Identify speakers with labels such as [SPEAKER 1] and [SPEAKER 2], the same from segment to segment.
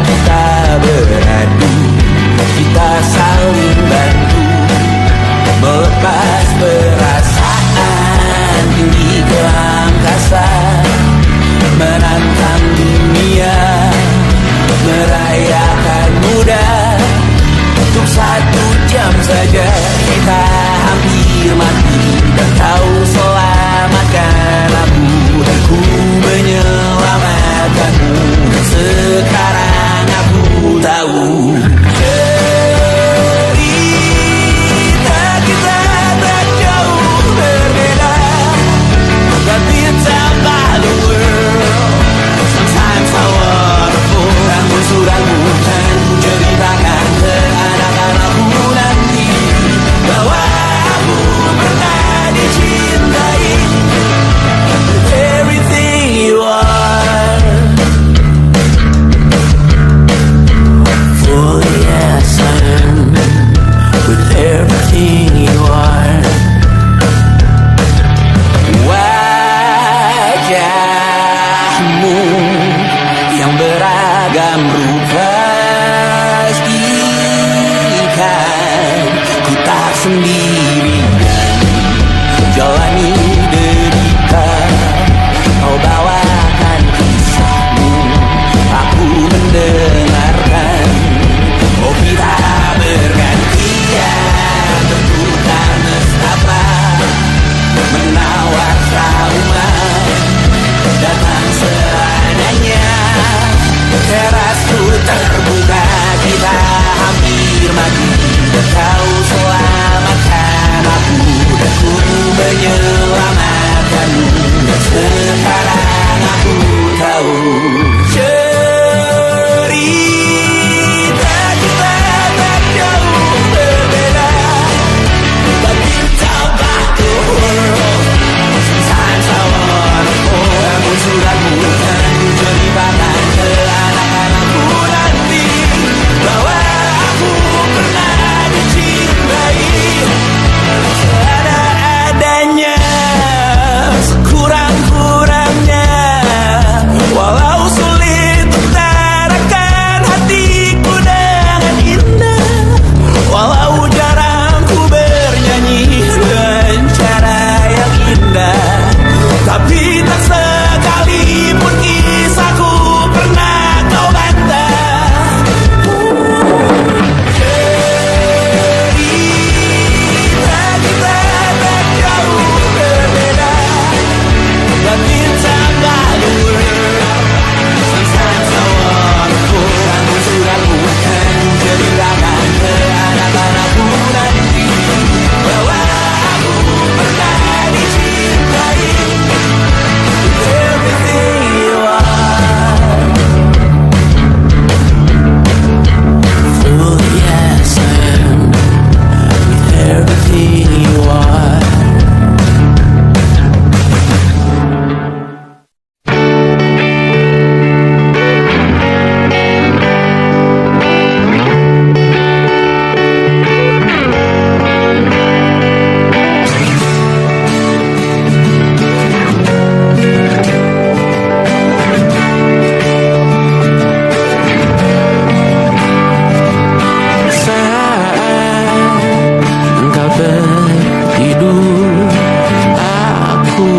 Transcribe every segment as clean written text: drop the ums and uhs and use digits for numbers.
[SPEAKER 1] kita beradu, kita saling bantu, melepas perasaan tinggi ke angkasa, menantang dunia, merayakan muda. Untuk 1 jam saja kita hampir mati, dan kau selamatkan aku, dan ku menyelamatkanmu. Sekarang aku tahu cerita kita tak jauh berbeda, but it's about the world. Sometimes how wonderful. Ramu-ramu kan ku ceritakan ke anak-anakku nanti, bahwa aku pernah dicintai with everything you are. For yes I am with everything you are. Wajahmu yang beragam rupa pastikan ku tak sendirian jalani derita. Kau bawakan kisahmu, aku mendengarkan. Oh kita bergantian bertukar nestapa, menawar trauma datang seadanya. Terasku terbuka, kita hampir mati, dan kau selamatkan aku, dan ku menyelamatkanmu. Dan sekarang aku tahu cerita kita tak jauh berbeda, but it's about the world. Sometimes I wanna fall. Ramu-ramu kan ku ceritakan ke anak-anakku nanti, bahwa aku pernah dicintai seadanya, sekurang-kurangnya. Walau sulit utarakan hatiku dengan indah, walau jarang ku bernyanyi dengan cara yang indah, tapi tak sekalipun kisahku pernah kau bantah. Cerita kita tak jauh berbeda, but it's about the world. Sometimes I wanna fall. Ramu-ramu kan ceritakan ke anak-anakku nanti, bahwa aku pernah dicintai with everything you are. For yes I am with everything you are. Engkau tertidur, aku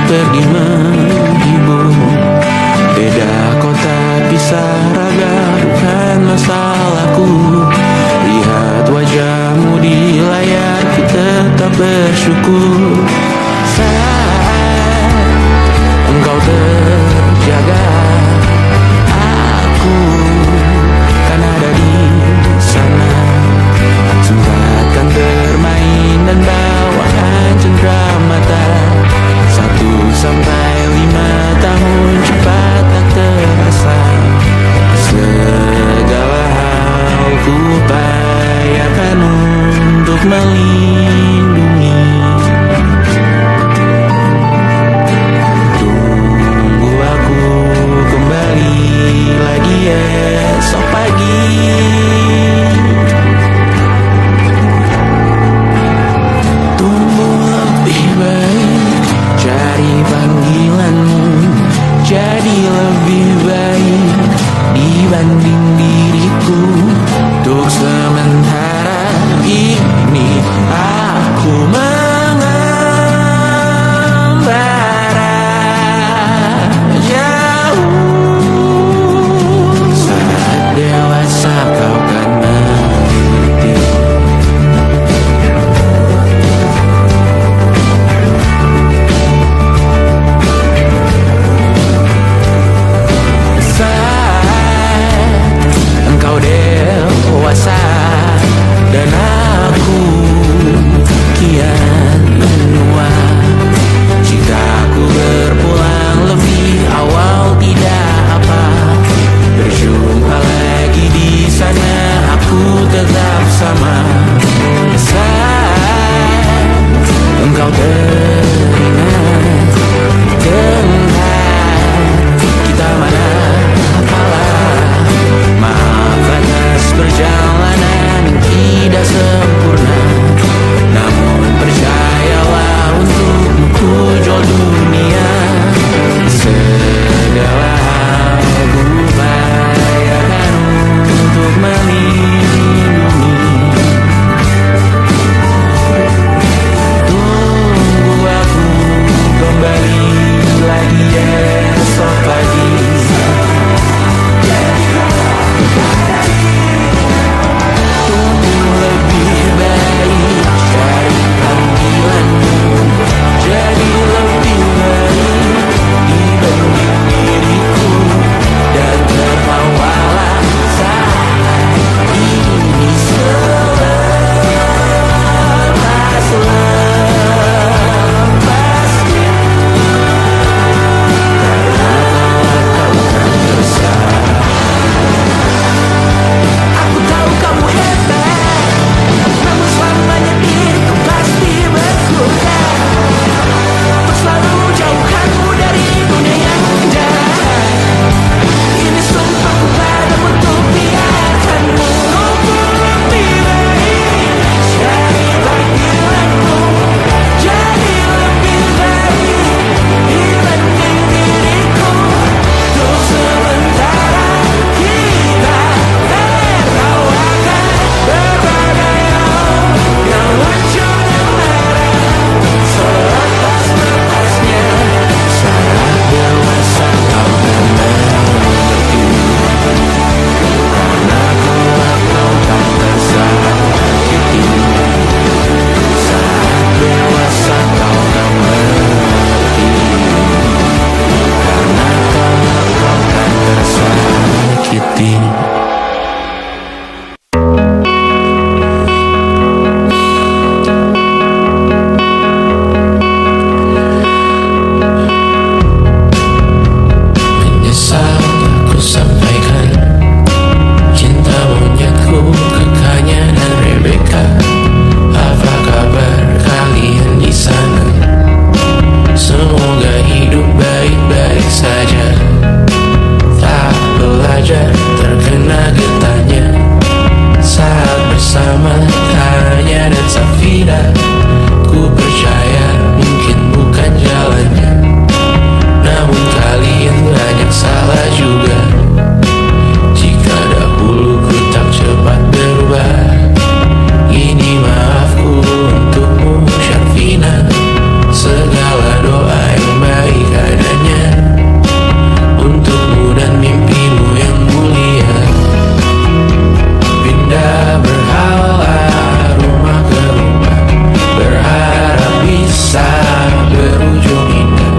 [SPEAKER 1] pergi menghibur. Beda kota pisah raga, bukan masalahku. Lihat wajahmu di layar, ku tetap bersyukur. Saat engkau terjaga, aku kan ada di sana. Sempatkan bermain dan bawakan cenderamata. 1-5 tahun cepat tak terasa. Segala hal ku upayakan untuk melindungi. dan aku kian menua. Jika aku berpulang lebih awal tidak apa, berjumpa lagi di sana, aku tetap sama. Saat engkau teringat tempat kita mana apalah. Maaf atas perjalanan tidak sempurna, namun percayalah untukmu ku jual dunia. Segala hal ku upayakan untuk melindungi. Tunggu aku kembali lagi esok pagi. Tunggu lebih baik dari panggilanmu, jadi lebih baik dibanding diriku, dan tertawalah saat ini selepas-lepasnya. Karena kau kan bersama. Aku tahu kamu hebat, namun selamanya diriku pasti berkurang. Untuk selalu jauhkanmu dari dunia yang jahat. Ini sumpahku padamu untuk biarkanmu lebih baik dari panggilanmu, jadi lebih baik dibanding diriku. Untuk sementara kita tertawakan berbagai hal yang lucu dan marah. Selepas-lepasnya saat dewasa kau akan mengerti. Karena kelak kau tak tersakiti. Saat dewasa kau akan mengerti. Karena kelak kau tak tersakiti. Menyesal aku sampaikan cinta monyetku ke Kanya dan Rebecca. Apa kabar kalian di sana? Semoga hidup baik-baik saja. Tak belajar terkena getahnya saat bersama Tanya dan Safira. Ku percaya mungkin bukan jalannya, namun kalian banyak salah juga. Jika dahulu ku tak cepat berubah, ini maafku untukmu Syarfina. Segala doa yang baik adanya untukmu dan mimpimu yang mulia. Pindah berhala rumah ke rumah, berharap bisa berujung indah.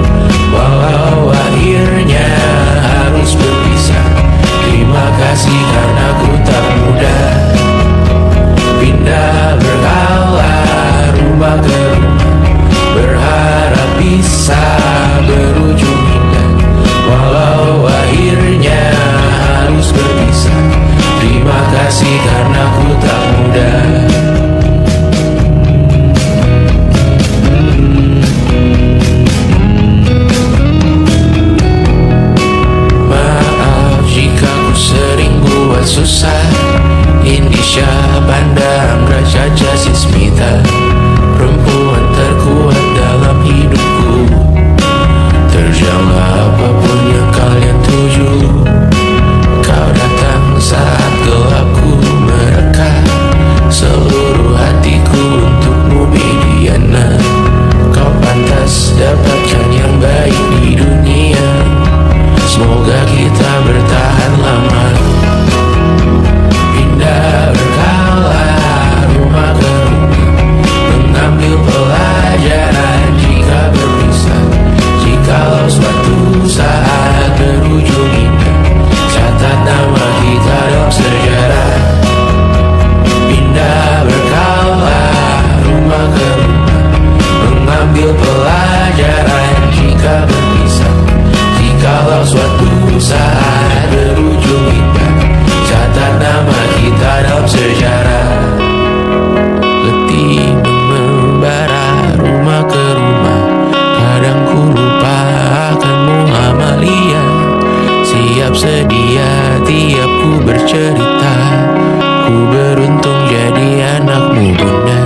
[SPEAKER 1] Walau akhirnya harus berpisah, terima kasih karena ku tak mudah. Pindah berhala rumah ke rumah, berharap bisa berujung indah. Walau akhirnya harus berpisah, terima kasih karena ku tak mudah. Maaf jika ku sering buat susah. Indisha Banda Anggra Caca Sismita, perempuan terkuat dalam hidupku. Terjanglah apapun yang kalian tuju. Kau datang saat gelapku mereka. Seluruh hatiku untukmu Mediana. Kau pantas dapatkan yang baik di dunia. Semoga kita bertahan lama. Pindah berkala rumah ke rumah, bercerita, ku beruntung jadi anakmu bunda.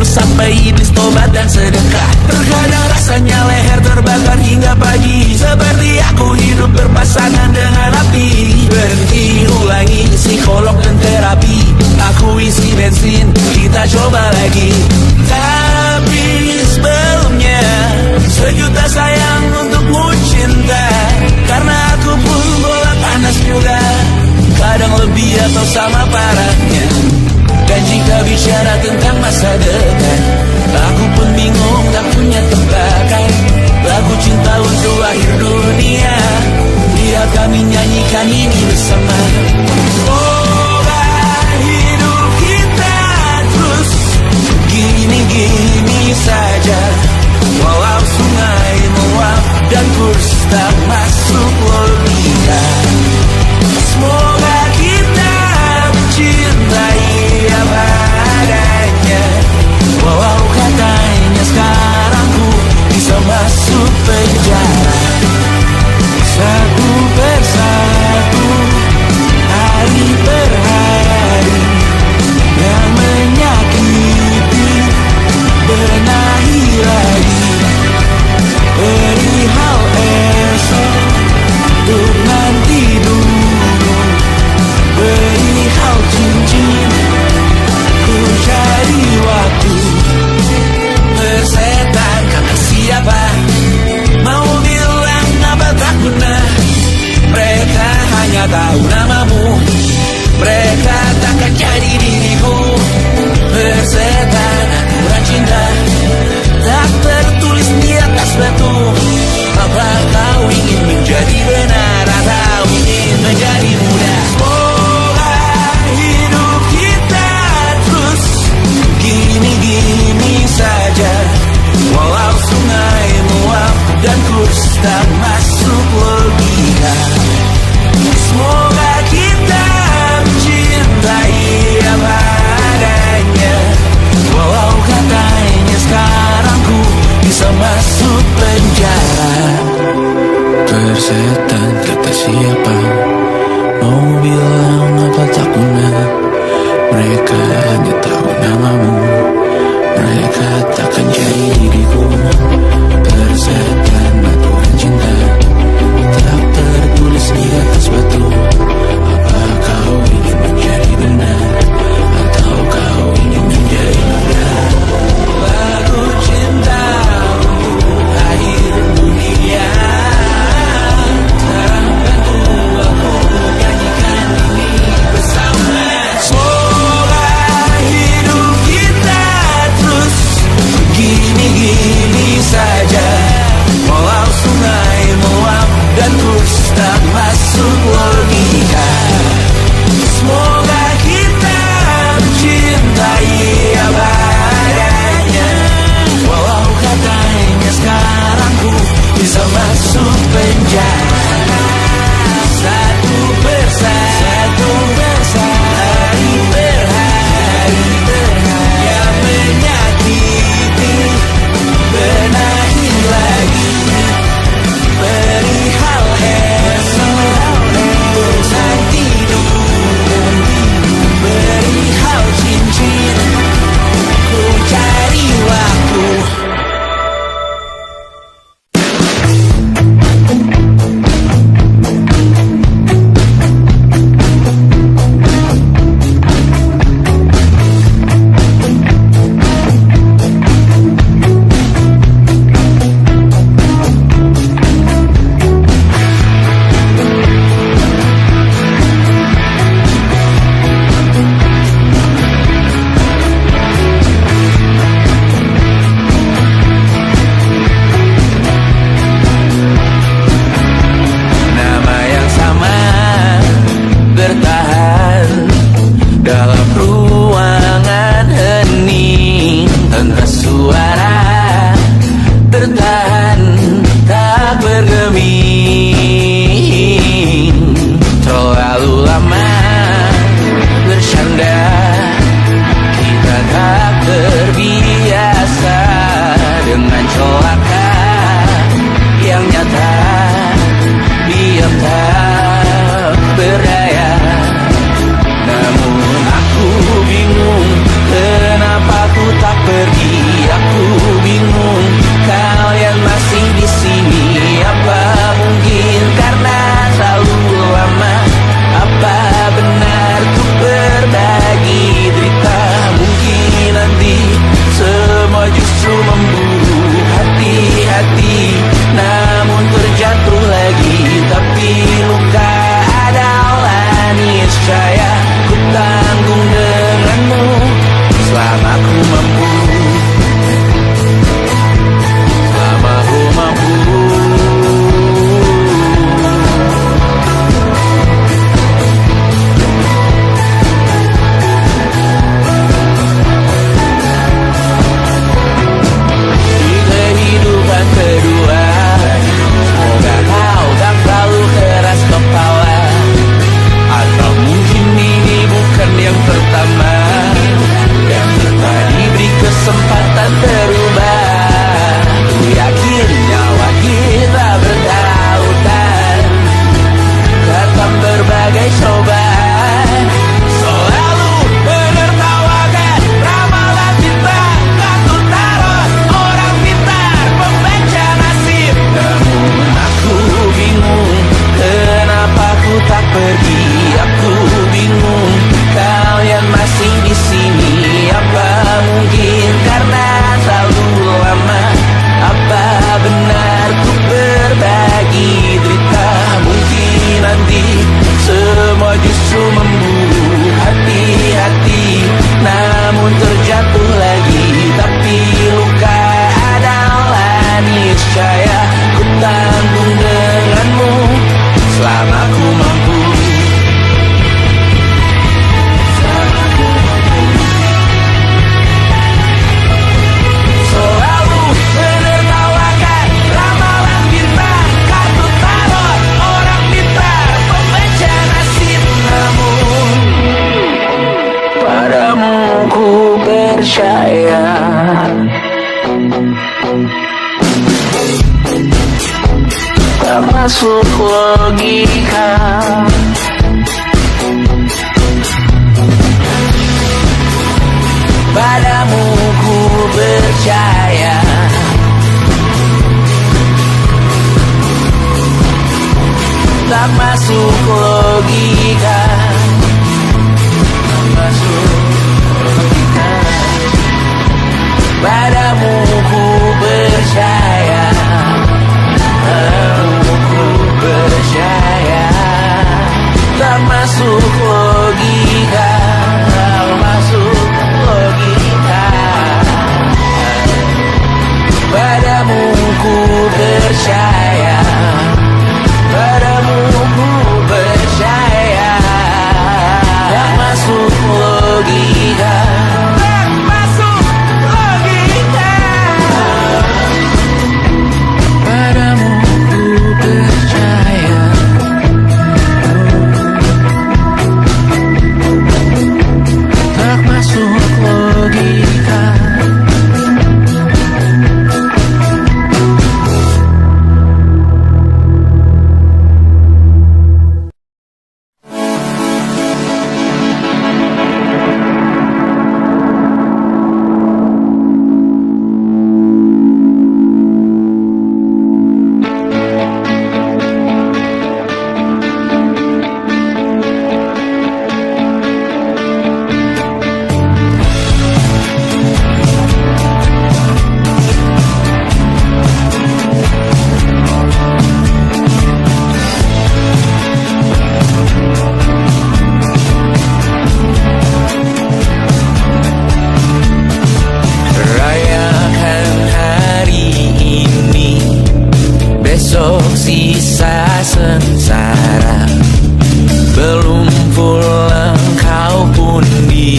[SPEAKER 2] Sampai iblis tobat dan sedekah. Terkadang rasanya leher terbakar hingga pagi, seperti aku hidup berpasangan dengan api. Berhenti, ulangi psikolog dan terapi. Aku isi bensin, kita coba lagi. Tapi sebelumnya sejuta sayang untukmu cinta, karena aku pun bola panas juga, kadang lebih atau sama parahnya. Dan jika bicara tentang masa depan, aku pun bingung tak punya tebakan. Lagu cinta untuk akhir dunia, biar kami nyanyikan ini bersama. Semoga hidup kita terus gini-gini saja, walau sungai meluap dan kurs tak masuk logika. Semoga kita mencintai apa adanya, walau katanya sekarang ku bisa masuk penjara. Satu persatu, hari per hari, yang menyakiti benahi lagi. Perihal esok, untuk nanti dulu. Perihal cincin, ku cari waktu. Persetan kata siapa, mau bilang apa tak guna. Mereka hanya tahu namamu, mereka takkan jadi diriku. Persetan aturan cinta, tak tertulis di atas batu. Apa kau ingin menjadi benar atau ingin menjadi muda? Semoga hidup kita terus gini-gini saja, walau sungai meluap dan kurs tak masuk logika. Semoga kita mencintai apa adanya, walau katanya sekarang ku bisa masuk penjara. Persetan kata siapa, mau bilang apa tak guna. Mereka hanya tahu namamu, mereka takkan jadi diriku. Persetan aturan cinta, tak tertulis di atas batu. Apa kau ingin menjadi benar, atau kau Gelap ruangan hening, entah suara bertahan tak bergeming. Terlalu lama bersandar, kita tak terbiasa dengan celaka yang nyata. Diam tak berdaya, namun aku bingung kenapa ku tak pergi. Aku bingung kalian masih di sini. Apa mungkin karena terlalu lama? Apa benar ku berbagi derita? Mungkin nanti semua justru memburu hati-hati, namun terjatuh lagi. Tapi luka adalah niscaya ku tanggung denganmu selama ku mampu. Selama ku mampu. Di kehidupan kedua, semoga kau tak terlalu keras kepala. Atau mungkin ini bukan yang pertama yang kita diberi kesempatan berubah. Ku yakin nyawa kita bertautan dalam berbagai cobaan. Selalu menertawakan ramalan cinta, aku taruh orang pintar pembaca nasib. Namun aku bingung kenapa ku tak pergi. Aku bingung kalian masih di sini. Apa mungkin karena terlalu lama? Apa benar ku berbagi derita? Mungkin nanti semua justru memburu hati-hati, namun terjatuh lagi. Tapi luka adalah niscaya ku tanggung denganmu selama ku mampu. Selalu menertawakan ramalan bintang, kartu tarot orang pintar pembaca nasib. Namun padamu ku percaya. Tak masuk logika. Padamu ku percaya. Tak masuk logika. Tak masuk logika. Padamu ku percaya. Padamu ku percaya.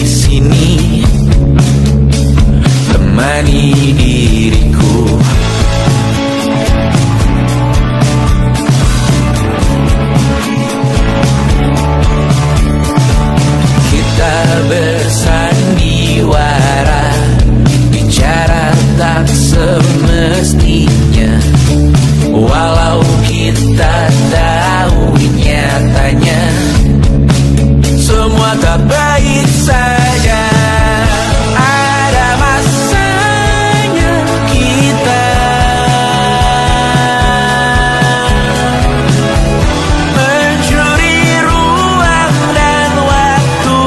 [SPEAKER 2] sini, temani diriku. Kita bersandiwara, bicara tak semestinya, walau kita tahu nyatanya semua tak baik saja. Ada masanya kita mencuri ruang dan waktu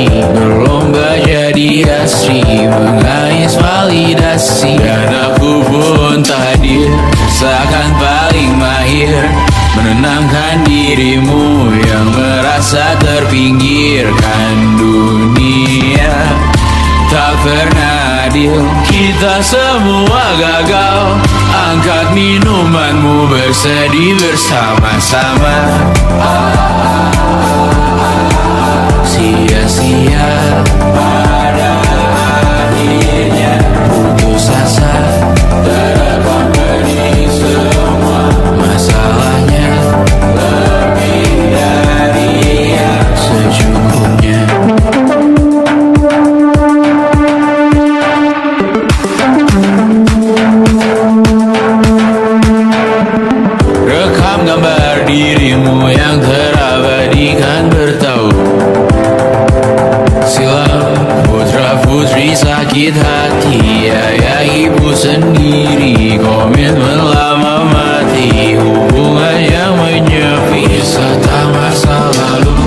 [SPEAKER 2] berlomba jadi asri, mengais validasi. Dan aku pun tak hadir, seakan paling mahir menenangkan dirimu yang merasa terpinggirkan. Dunia tak pernah adil, kita semua gagal. Angkat minumanmu, bersedih bersama-sama. Sia-sia pada akhirnya putus asa, terekam benih semua masalahnya. Lebih dari yang secukupnya. Rekam gambar dirimu yang terabadikan bertahun silam. Putra putri sakit hati, ayah ibu sendiri, komitmen lama mati, hubungan yang menyepi. Wisata masa lalu,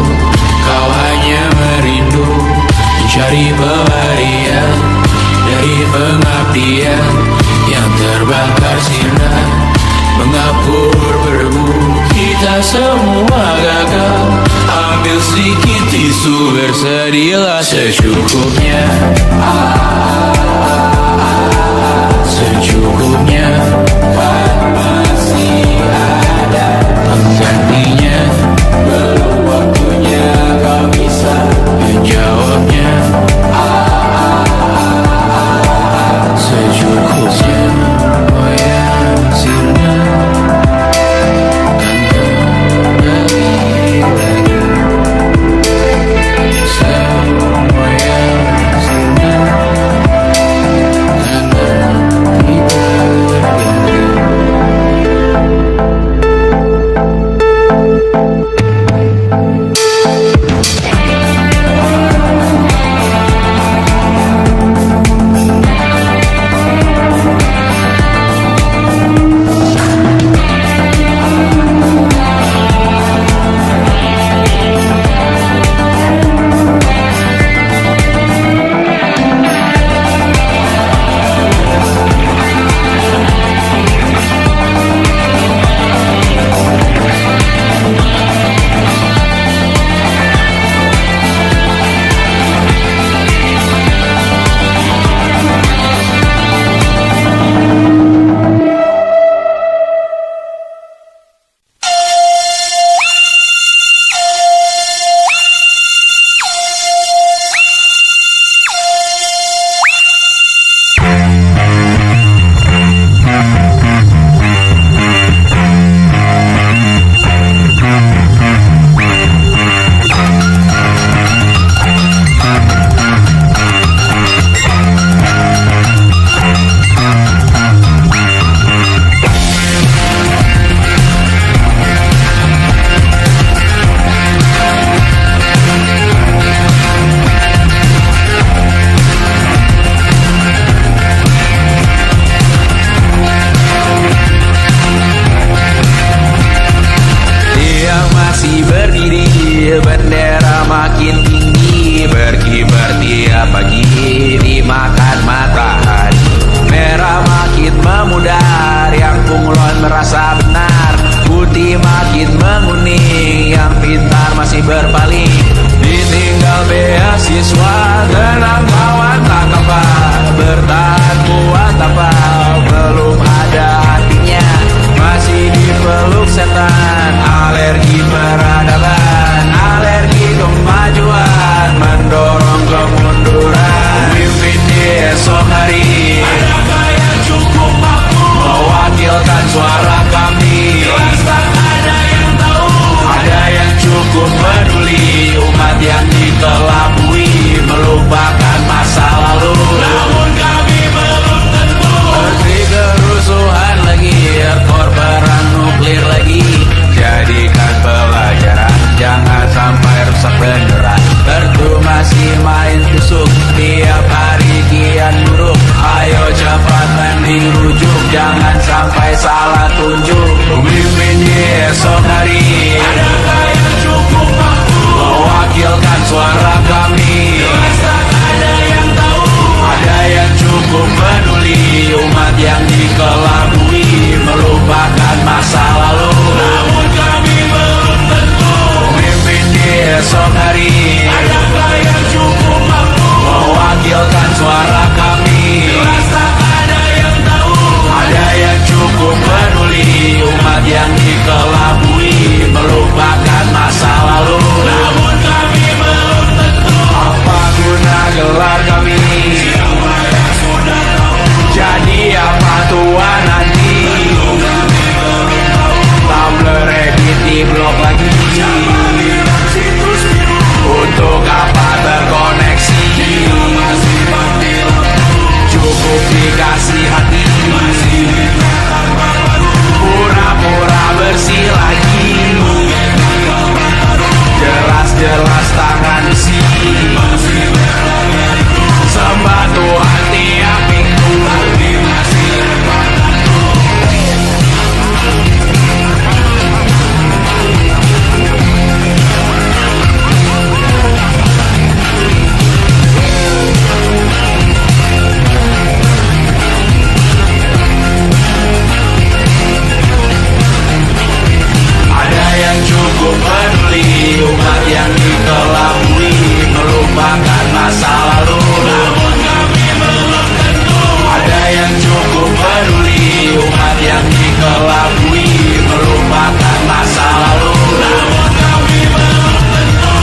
[SPEAKER 2] kau hanya merindu, mencari pelarian dari pengabdian yang terbakar sinar, mengapur berbu. Kita semua gagal, ambil sedikit tisu, bersedihlah secukupnya. Secukupnya, kan masih ada penggantinya. Belum waktunya kau bisa menjawabnya. Secukupnya, oh yang sirna. Bendera makin tinggi, berkibar tiap pagi, dimakan matahari. Merah makin memudar, yang bunglon merasa benar. Putih makin menguning, yang pintar masih berpaling. Ditinggal beasiswa, tenang kawan tak apa. Bertahan kuat apa, belum ada artinya. Masih dipeluk setan, alergi peradaban, alergi kemajuan, mendorong kemunduran. Pemimpin di esok hari, adakah yang cukup mampu mewakilkan suara kami? Jelas tak ada yang tahu, ada yang cukup peduli. Umat yang dikelabui, melupakan masa lalu. Namun kami belum tentu. Menteri kerusuhan lagi, rekor perang nuklir lagi. Jadikan pelajaran, jangan sampai rusak beneran. Percuma masih main tusuk, tiap hari kian buruk. Ayo cepat mending rujuk, jangan sampai salah tunjuk. Pemimpin di esok hari, adakah yang cukup mampu mewakilkan suara kami? masa lalu. Namun kami belum tentu ada yang cukup peduli. Umat yang dikelabui melupakan masa lalu. Namun kami belum tentu.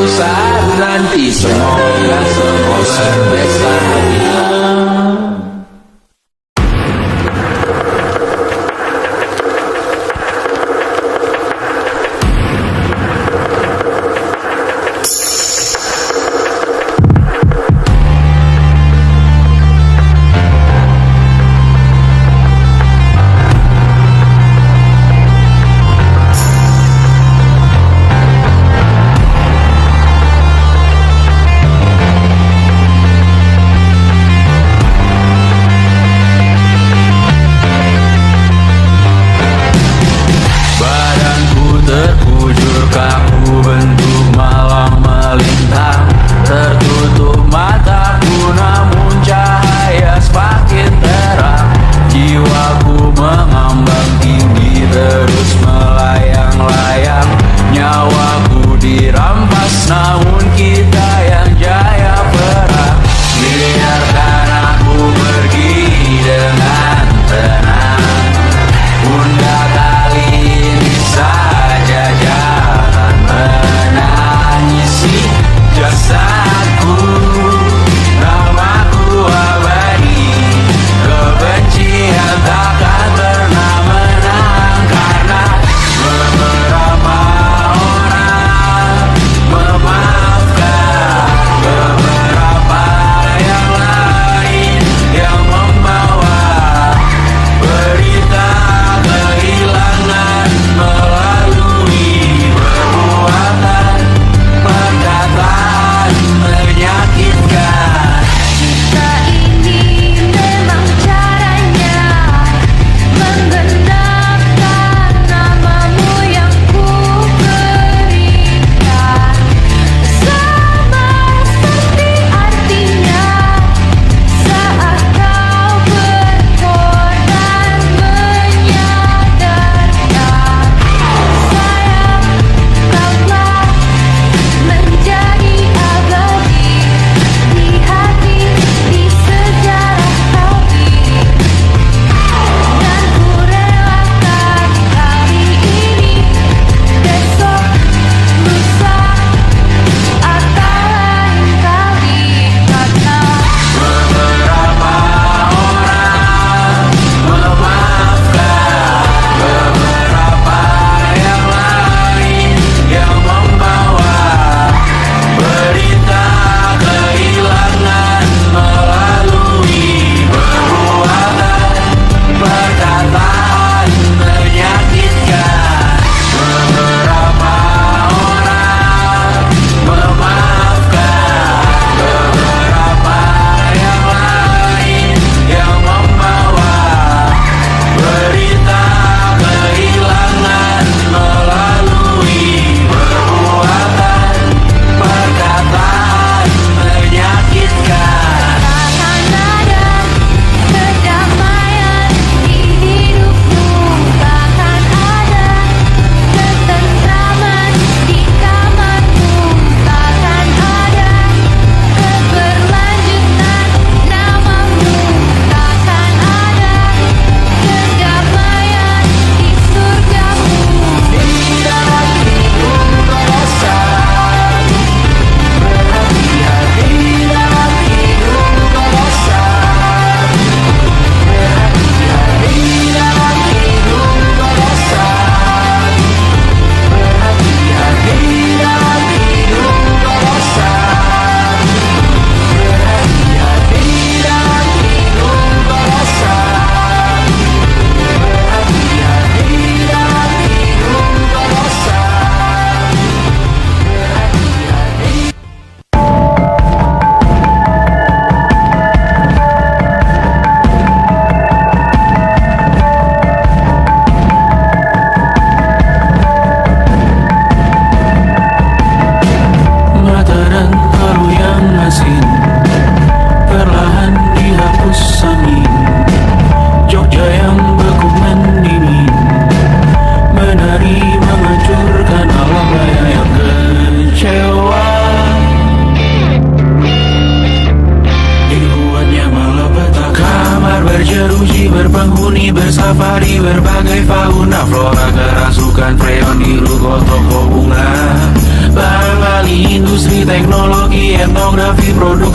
[SPEAKER 2] saat nanti. Semoga semua berbahagia.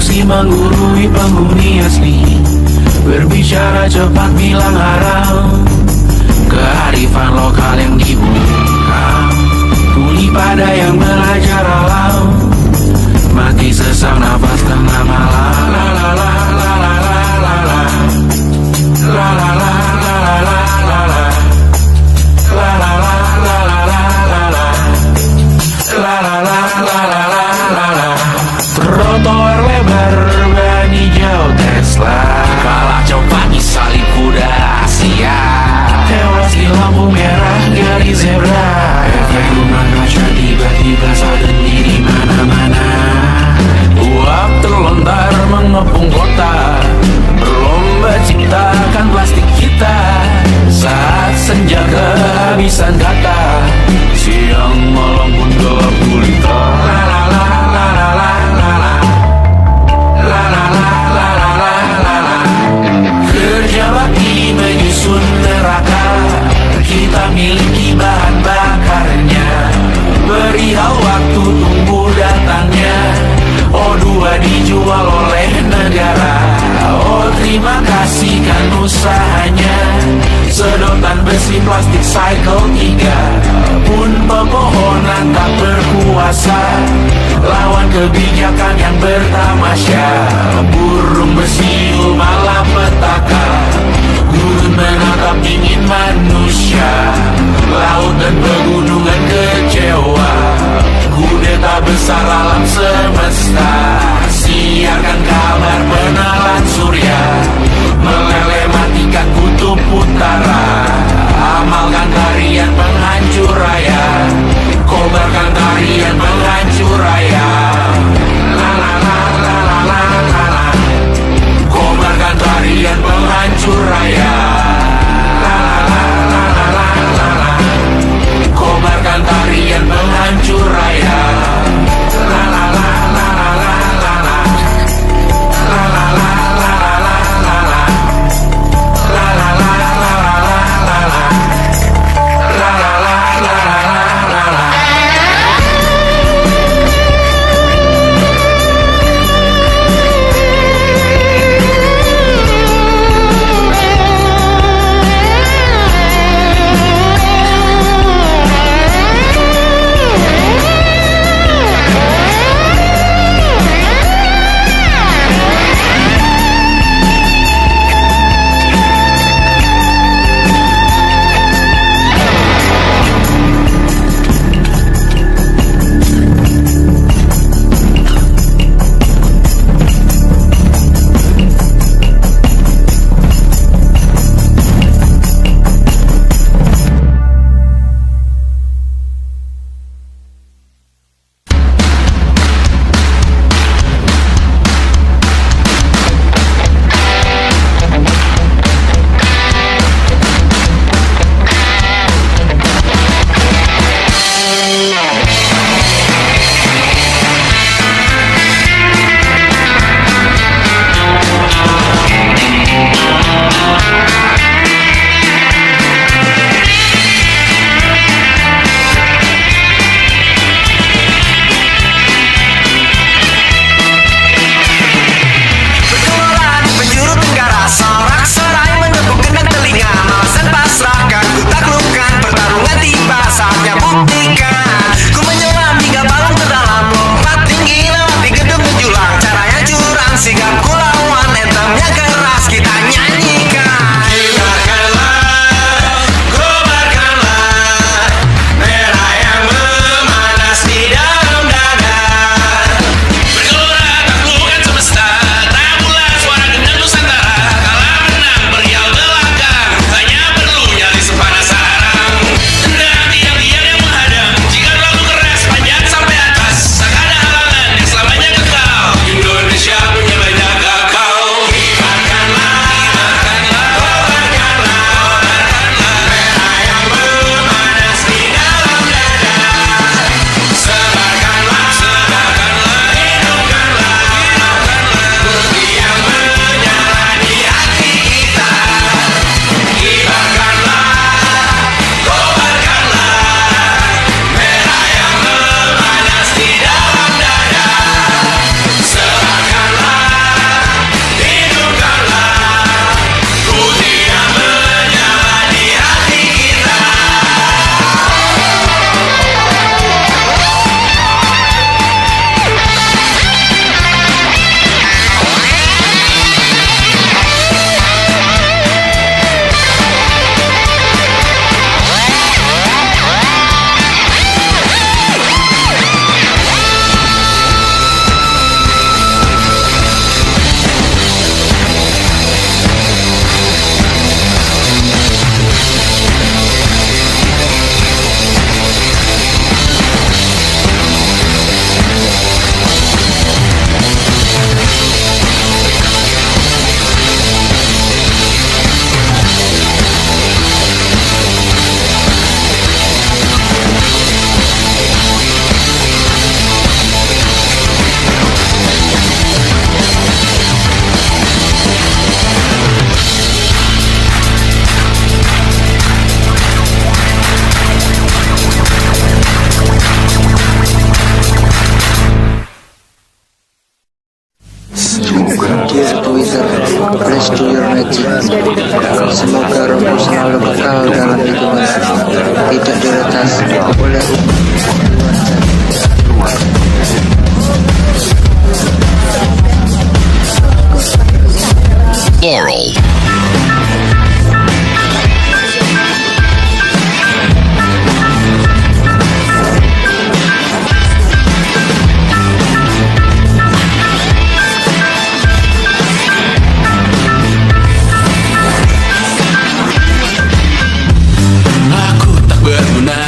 [SPEAKER 2] masih menggurui penghuni asli. Berbicara cepat bilang haram, kearifan lokal yang dibungkam. Tuli pada yang belajar alam, mati sesak nafas tengah malam. La la la la la la la la la la la la la la la. La la la la la la la la. La la la la la la la la. Trotoar lebar ban hijau Tesla, kalah coba disalip kuda Asia, tewas di lampu merah garis zebra. Efek rumah kaca tiba-tiba suddenly di mana-mana. Uap terlontar mengepung kota, berlomba ciptakan plastik kita. Saat senja kehabisan kata, siang malam pun gelap gulita. La la la la la la la la. La la la la la la la la. Kerja bakti menyusun neraka, kita miliki bahan bakarnya. Perihal waktu tunggu datangnya, O2 dijual oleh negara. Oh terima kasih kan usahanya. Sedotan besi plastik cycle 3 pun pepohonan tak berkuasa lawan kebijakan yang bertamasya. Burung bersiul malah petaka, gurun menatap dingin manusia. Laut dan pegunungan kecewa, kudeta besar alam semesta. Siarkan kabar penalan surya, meleleh matikan kutub utara. Amalkan tarian penghancur raya, kobarkan tarian penghancur raya. La la la la la la la la. Kobarkan tarian penghancur raya. La la la la la la la. Kobarkan tarian penghancur raya. La la la la la la la la. La la la la la la la la. La la la la la la
[SPEAKER 3] access to your magic. Semoga rohmu selalu kekal dalam hidupanmu, tidak diretas oleh
[SPEAKER 4] Laurel.
[SPEAKER 2] Aku tak berguna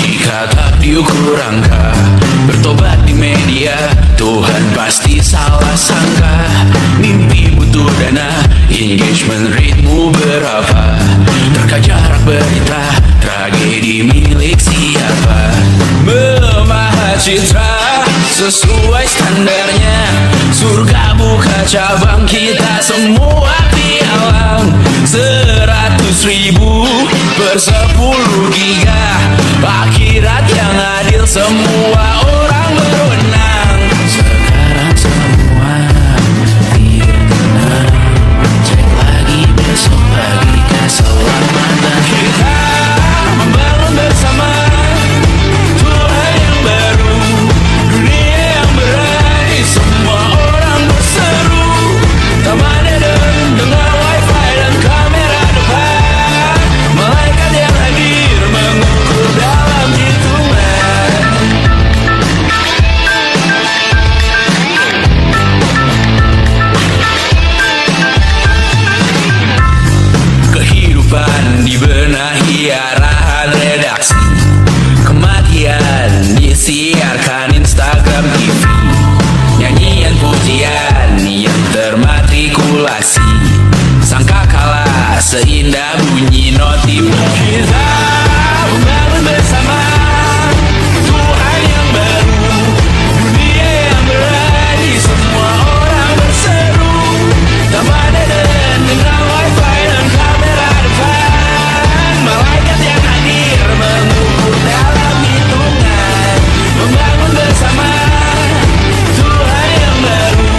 [SPEAKER 2] jika tak diukur angka. Bertobat di media, Tuhan pasti salah sangka. Mimpi butuh dana, engagement ritmu berapa? Terka jarak berita, tragedi milik siapa? Memahat citra sesuai standarnya. Surga buka cabang, kita semua di alam. 100.000 per 10 giga. Akhirat yang adil, semua orang berwenang. Sekarang semua tidak tenang. Cek lagi besok pagi keselamatan. Kita membangun bersama Tuhan yang baru, dunia yang berani. Semua orang berseru. Taman Eden dengan wifi dan kamera depan. Malaikat yang hadir mengukur dalam hitungan. Kehidupan dibenahi arahan redaksi. Kematian disiarkan Instagram TV. Nyanyian pujian yang termatrikulasi. Sangka kalah seindah bunyi notif. Kita membangun bersama Tuhan yang baru, dunia yang berani. Semua orang berseru. Taman Eden dengan wifi dan kamera depan. Malaikat yang hadir mengukur dalam hitungan. Membangun bersama Tuhan yang baru,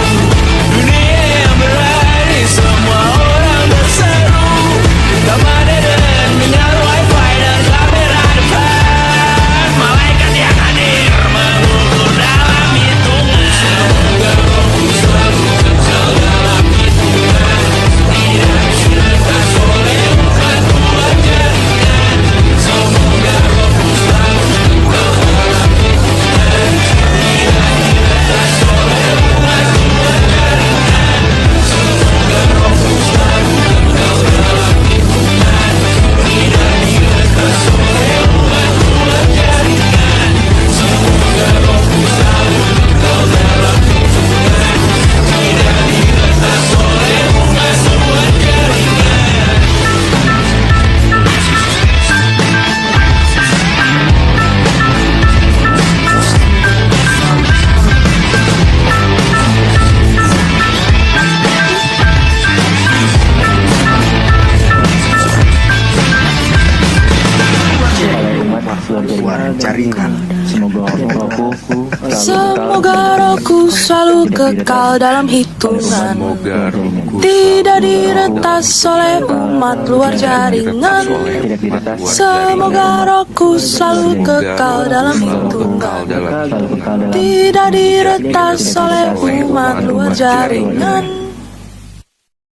[SPEAKER 2] dunia yang berani. Semua orang berseru. Taman Eden dengan wifi dan kamera depan. Malaikat yang hadir mengukur dalam hitungan. Semoga rohmu selalu kekal dalam hitungan. Tidak diretas oleh batuan jaringan. Semoga rohmu selalu kekal dalam hitungan. Tidak diretas oleh batuan jaringan. Semoga rohmu selalu kekal dalam hitungan. Tidak diretas oleh batuan jaringan. Semoga rohmu selalu kekal dalam hitungan. Tidak diretas oleh batuan jaringan.
[SPEAKER 3] jaringan.
[SPEAKER 5] Semoga rohku selalu kekal dalam hitungan. Tidak diretas oleh umat luar jaringan. Semoga rohku selalu kekal dalam hitungan. Tidak diretas oleh umat luar jaringan.